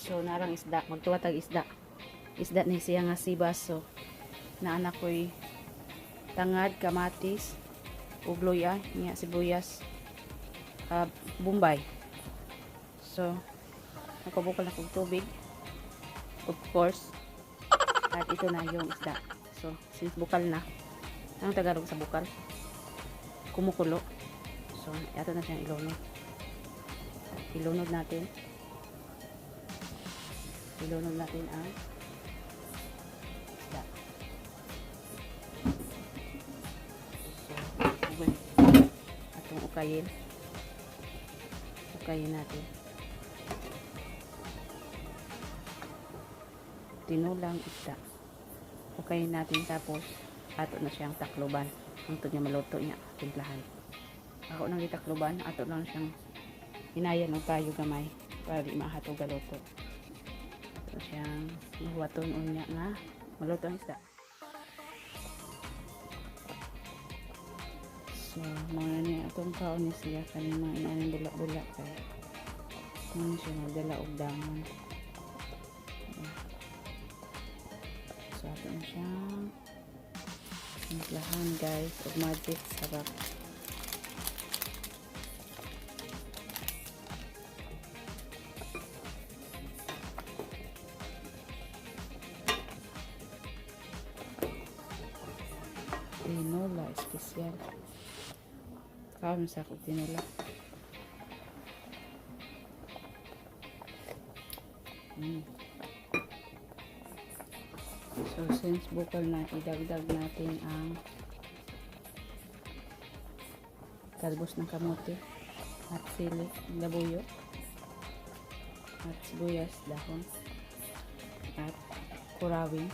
So narang isda, magtuwatag isda. Isda ni siya nga sibas. So na anak ko'y tangad, kamatis, ug luya, niya sibuyas, bombay. So nakabukal na kong tubig. Of course. At ito na yung isda. So since bukal na, anong Tagalog sa bukal? Kumukulo. So ito na siyang ilunod. Ilunod natin. Ilunod natin ang isda. So, atong ukayin. Ukayin natin. Tinulang isda. Ukayin natin tapos ato na siyang takloban. Hangtod niya maluto niya. Timplahan. Ako nang itakloban, ato lang siyang hinayan o kayo gamay para di mahatog galuto. So siyang ihuwaton unya nga maluto ang isda. So mga niya atong kaon ni siya kaning mga inaning bulak-bulak kay kung siya magdala og damon. So ato na siyang timplahan guys og magic sarap. Tinola espesyal. Kaon sa akong tinola. So since bukal na, idagdag natin ang talbos ng kamote at sili, labuyo at sibuyas dahon at kurawin.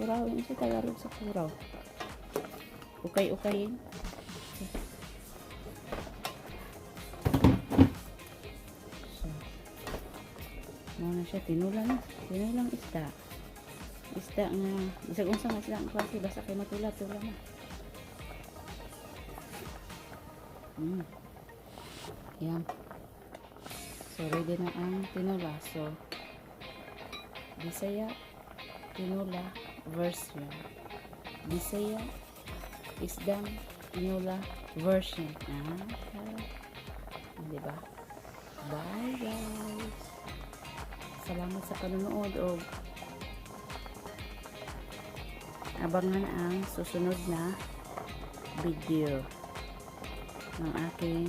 Kurawin sa Tagalog sa kuraw. Ukay-ukayin. So, muna siya, tinulang isda. Isda nga, isag unsa nga isda ang klase, basta kay matula-tula na. Yan. So, ready na ang tinula. So, Bisaya tinola version. Bisaya isdang tinola version. Diba? Bye guys. Salamat sa panonood o abangan ang susunod na video ng aking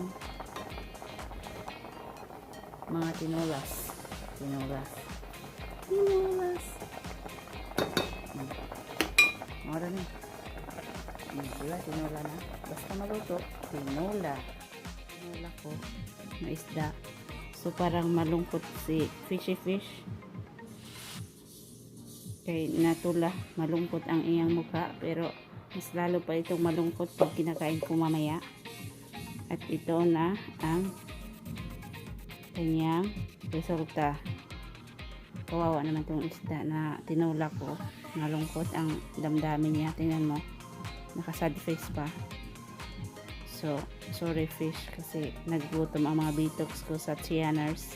mga tinolas. Mora na. Diba, tinola na. Basta maluto, tinola ko na isda. So parang malungkot si fishy fish. Kay natula, malungkot ang iyang mukha. Pero mas lalo pa itong malungkot pag kinakain ko mamaya. At ito na ang kanyang resulta. Kawawa naman itong isda na tinula ko. Malungkot ang damdamin niya. Tingnan mo, nakasad face pa. So sorry fish kasi naggutom ang mga bitoks ko sa Chianers.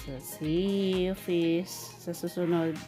So see you fish sa susunod.